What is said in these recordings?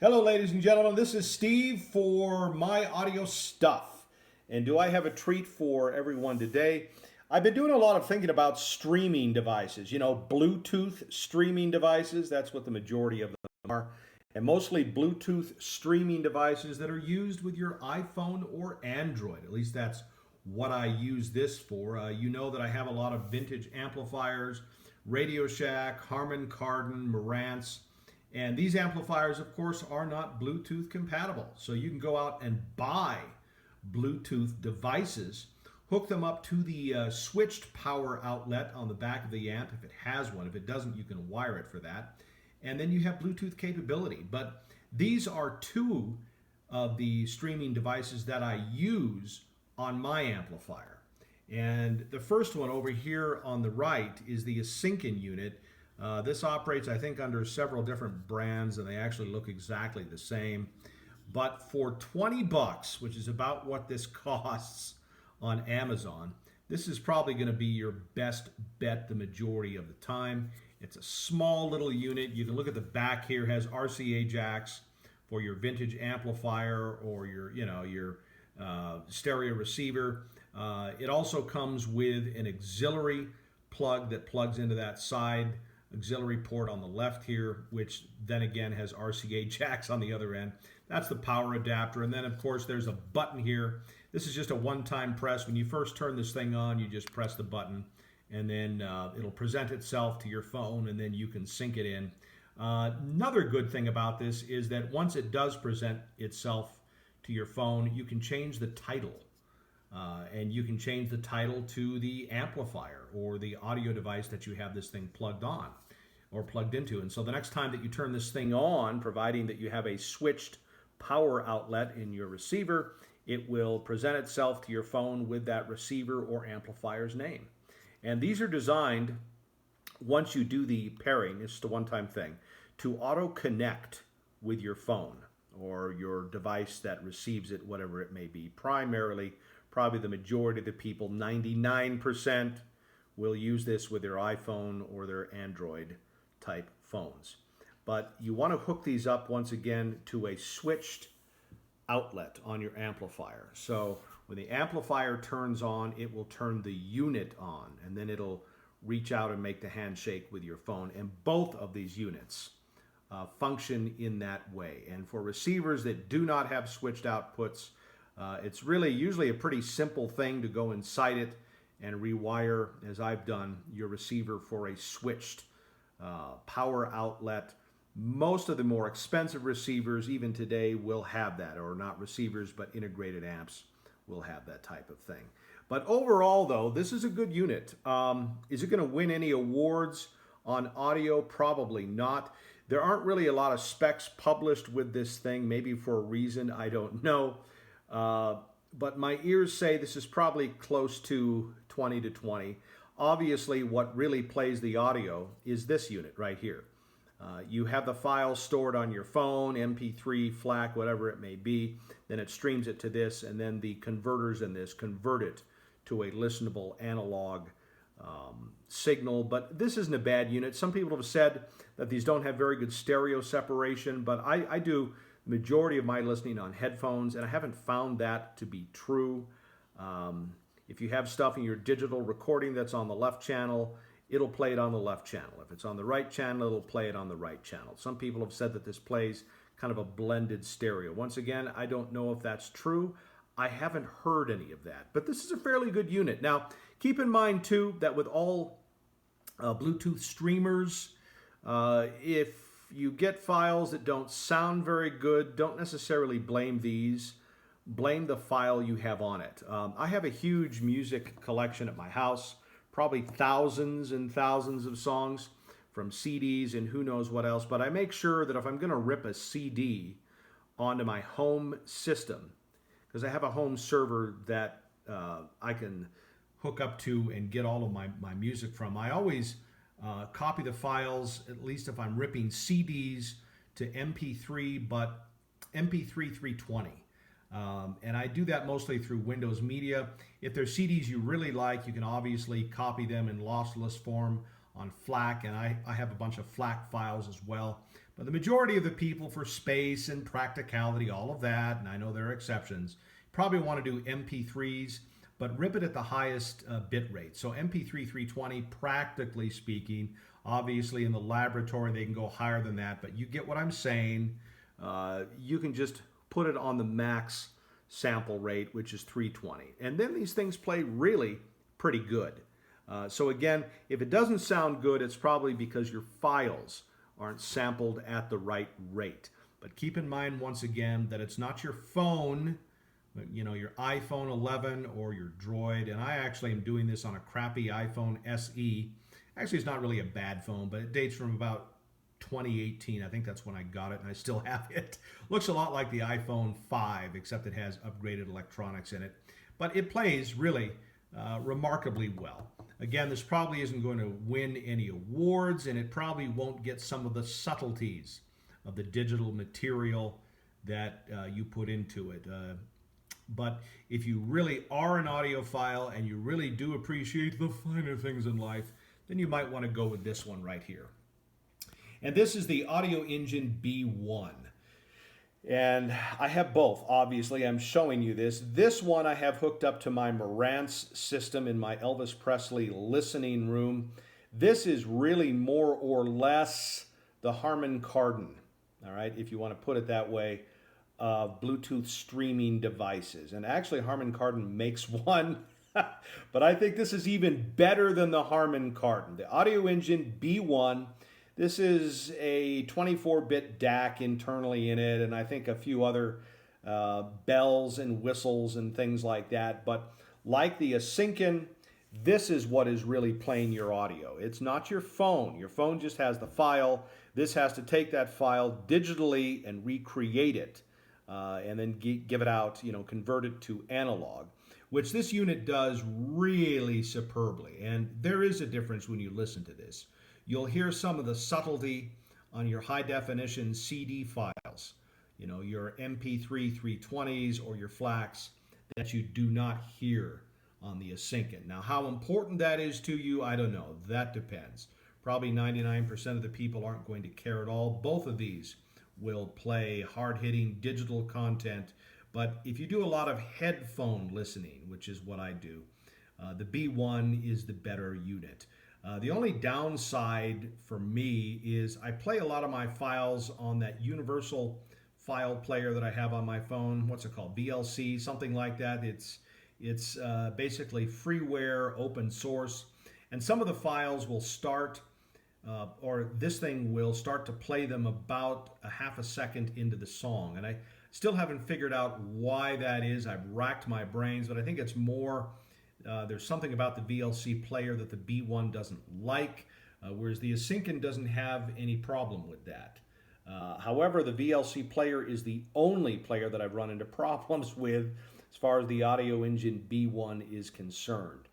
Hello, ladies and gentlemen. This is Steve for My Audio Stuff. And do I have a treat for everyone today? I've been doing a lot of thinking about streaming devices, Bluetooth streaming devices. That's what the majority of them are. And mostly Bluetooth streaming devices that are used with your iPhone or Android. At least that's what I use this for. You know that I have a lot of vintage amplifiers, Radio Shack, Harman Kardon, Marantz. And these amplifiers, of course, are not Bluetooth compatible. So you can go out and buy Bluetooth devices, hook them up to the switched power outlet on the back of the amp if it has one. If it doesn't, you can wire it for that. And then you have Bluetooth capability. But these are two of the streaming devices that I use on my amplifier. And the first one over here on the right is the Asinken unit. This operates, I think, under several different brands, and they actually look exactly the same. But for 20 bucks, which is about what this costs on Amazon, this is probably going to be your best bet the majority of the time. It's a small little unit. You can look at the back here. It has RCA jacks for your vintage amplifier or your stereo receiver. It also comes with an auxiliary plug that plugs into that side auxiliary port on the left here, which then again has RCA jacks on the other end. That's the power adapter. And then of course there's a button here. This is just a one-time press. When you first turn this thing on, you just press the button and then it'll present itself to your phone and then you can sync it in. Another good thing about this is that once it does present itself to your phone, you can change the title. And you can change the title to the amplifier or the audio device that you have this thing plugged on or plugged into. And so the next time that you turn this thing on, providing that you have a switched power outlet in your receiver, it will present itself to your phone with that receiver or amplifier's name. And these are designed, once you do the pairing, it's just a one-time thing, to auto-connect with your phone or your device that receives it, whatever it may be. Primarily, probably the majority of the people, 99%, will use this with their iPhone or their Android type phones. But you want to hook these up once again to a switched outlet on your amplifier. So when the amplifier turns on, it will turn the unit on, and then it'll reach out and make the handshake with your phone. And both of these units function in that way. And for receivers that do not have switched outputs, it's really usually a pretty simple thing to go inside it and rewire, as I've done, your receiver for a switched power outlet. Most of the more expensive receivers, even today, will have that, or not receivers, but integrated amps will have that type of thing. But overall, though, this is a good unit. Is it going to win any awards on audio? Probably not. There aren't really a lot of specs published with this thing, maybe for a reason, I don't know. But my ears say this is probably close to 20 to 20. Obviously, what really plays the audio is this unit right here. You have the file stored on your phone, MP3, FLAC, whatever it may be. Then it streams it to this, and then the converters in this convert it to a listenable analog signal. But this isn't a bad unit. Some people have said that these don't have very good stereo separation, but I do the majority of my listening on headphones, and I haven't found that to be true. If you have stuff in your digital recording that's on the left channel, it'll play it on the left channel. If it's on the right channel, it'll play it on the right channel. Some people have said that this plays kind of a blended stereo. Once again, I don't know if that's true. I haven't heard any of that, but this is a fairly good unit. Now, keep in mind, too, that with all Bluetooth streamers, if you get files that don't sound very good, don't necessarily blame these. Blame the file you have on it. I have a huge music collection at my house, probably thousands and thousands of songs from CDs and who knows what else, but I make sure that if I'm going to rip a CD onto my home system, because I have a home server that I can hook up to and get all of my music from, I always copy the files, at least if I'm ripping CDs, to MP3, but MP3 320. And I do that mostly through Windows Media. If there's CDs you really like, you can obviously copy them in lossless form on FLAC, and I have a bunch of FLAC files as well. But the majority of the people, for space and practicality, all of that, and I know there are exceptions, probably want to do MP3s, but rip it at the highest bit rate. So MP3 320, practically speaking, obviously in the laboratory they can go higher than that, but you get what I'm saying. You can just put it on the max sample rate, which is 320. And then these things play really pretty good. So again, if it doesn't sound good, it's probably because your files aren't sampled at the right rate. But keep in mind, once again, that it's not your phone, your iPhone 11 or your Droid. And I actually am doing this on a crappy iPhone SE. Actually, it's not really a bad phone, but it dates from about 2018. I think that's when I got it, and I still have it. Looks a lot like the iPhone 5, except it has upgraded electronics in it. But it plays really remarkably well. Again, this probably isn't going to win any awards, and it probably won't get some of the subtleties of the digital material that you put into it. But if you really are an audiophile and you really do appreciate the finer things in life, then you might want to go with this one right here. And this is the Audioengine B1. And I have both, obviously. I'm showing you this. This one I have hooked up to my Marantz system in my Elvis Presley listening room. This is really more or less the Harman Kardon, all right, if you want to put it that way, of Bluetooth streaming devices. And actually, Harman Kardon makes one, but I think this is even better than the Harman Kardon. The Audioengine B1. This is a 24-bit DAC internally in it, and I think a few other bells and whistles and things like that. But like the Asinken, this is what is really playing your audio. It's not your phone. Your phone just has the file. This has to take that file digitally and recreate it, and then give it out, convert it to analog, which this unit does really superbly. And there is a difference when you listen to this. You'll hear some of the subtlety on your high-definition CD files, your MP3 320s or your FLACs, that you do not hear on the Asinken. Now, how important that is to you, I don't know. That depends. Probably 99% of the people aren't going to care at all. Both of these will play hard-hitting digital content, but if you do a lot of headphone listening, which is what I do, the B1 is the better unit. The only downside for me is I play a lot of my files on that universal file player that I have on my phone. What's it called? VLC, something like that. It's basically freeware, open source. And some of the files will start, or this thing will start to play them about a half a second into the song. And I still haven't figured out why that is. I've racked my brains, but I think it's more... there's something about the VLC player that the B1 doesn't like, whereas the Asinken doesn't have any problem with that. However, the VLC player is the only player that I've run into problems with as far as the Audioengine B1 is concerned.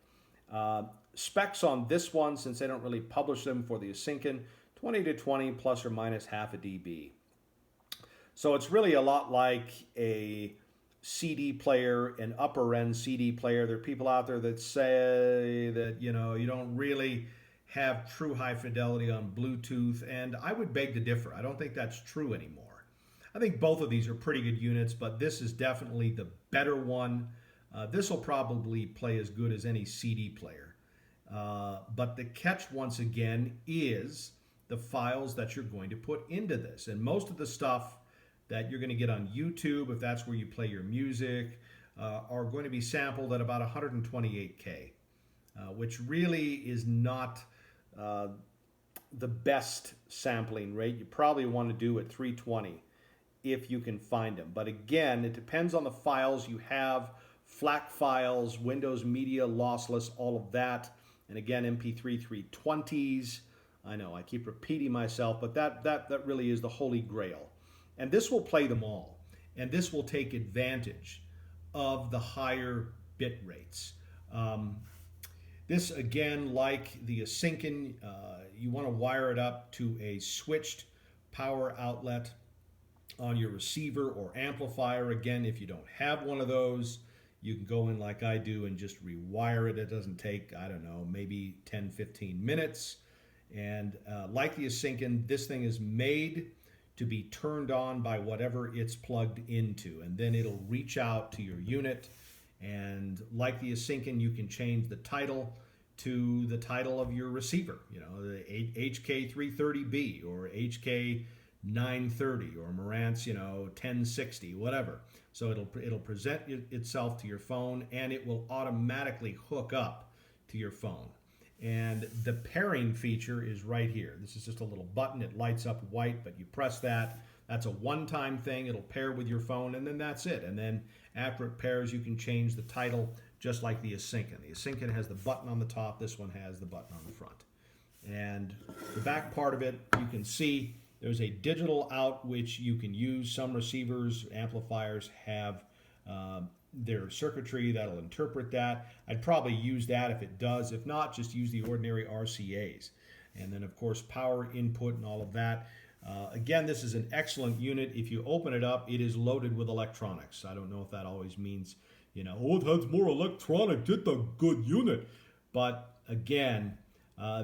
Specs on this one, since they don't really publish them for the Asinken, 20 to 20 plus or minus half a dB. So it's really a lot like a CD player, an upper end CD player. There are people out there that say that, you don't really have true high fidelity on Bluetooth, and I would beg to differ. I don't think that's true anymore. I think both of these are pretty good units, but this is definitely the better one. This will probably play as good as any CD player. But the catch, once again, is the files that you're going to put into this. And most of the stuff that you're going to get on YouTube, if that's where you play your music, are going to be sampled at about 128K, which really is not the best sampling rate. You probably want to do at 320 if you can find them. But again, it depends on the files you have, FLAC files, Windows Media Lossless, all of that. And again, MP3 320s. I know I keep repeating myself, but that really is the holy grail. And this will play them all. And this will take advantage of the higher bit rates. This, again, like the Asinken, you want to wire it up to a switched power outlet on your receiver or amplifier. Again, if you don't have one of those, you can go in like I do and just rewire it. It doesn't take, I don't know, maybe 10, 15 minutes. And like the Asinken, this thing is made to be turned on by whatever it's plugged into, and then it'll reach out to your unit. And like the Asinken, you can change the title to the title of your receiver, the HK330B or HK930 or Marantz, 1060, whatever. So it'll present itself to your phone, and it will automatically hook up to your phone. And the pairing feature is right here. This is just a little button. It lights up white, but you press that. That's a one-time thing. It'll pair with your phone, and then that's it. And then after it pairs, you can change the title just like the Asinken. The Asinken has the button on the top. This one has the button on the front. And the back part of it, you can see there's a digital out which you can use. Some receivers, amplifiers have their circuitry that'll interpret that. I'd probably use that if it does. If not, just use the ordinary RCAs. And then, of course, power input and all of that. Again, this is an excellent unit. If you open it up, it is loaded with electronics. I don't know if that always means, oh, it has more electronics. It's a good unit. But again,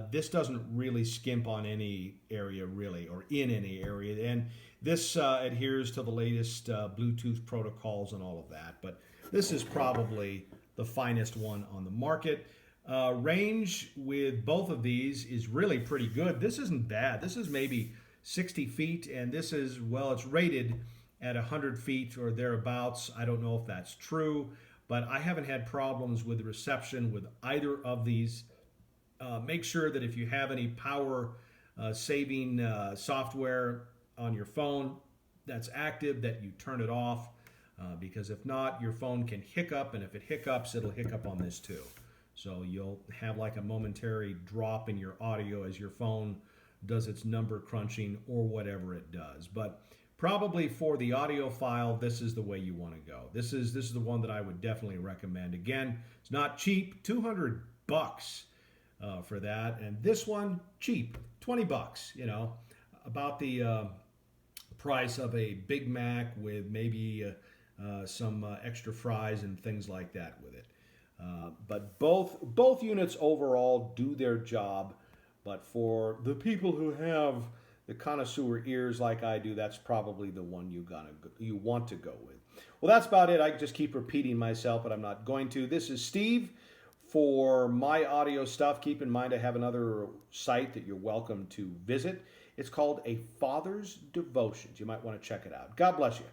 this doesn't really skimp on any area, really, or in any area. And this adheres to the latest Bluetooth protocols and all of that. But this is probably the finest one on the market. Range with both of these is really pretty good. This isn't bad. This is maybe 60 feet, and this is, well, it's rated at 100 feet or thereabouts. I don't know if that's true, but I haven't had problems with reception with either of these. Make sure that if you have any power saving software on your phone that's active, that you turn it off, because if not, your phone can hiccup, and if it hiccups, it'll hiccup on this too. So you'll have like a momentary drop in your audio as your phone does its number crunching or whatever it does. But probably for the audiophile, this is the way you want to go. This is the one that I would definitely recommend. Again, it's not cheap, $200 for that, and this one cheap, $20. About the price of a Big Mac with maybe some extra fries and things like that with it. But both units overall do their job. But for the people who have the connoisseur ears like I do, that's probably the one you want to go with. Well, that's about it. I just keep repeating myself, but I'm not going to. This is Steve for My Audio Stuff. Keep in mind I have another site that you're welcome to visit. It's called A Father's Devotions. You might want to check it out. God bless you.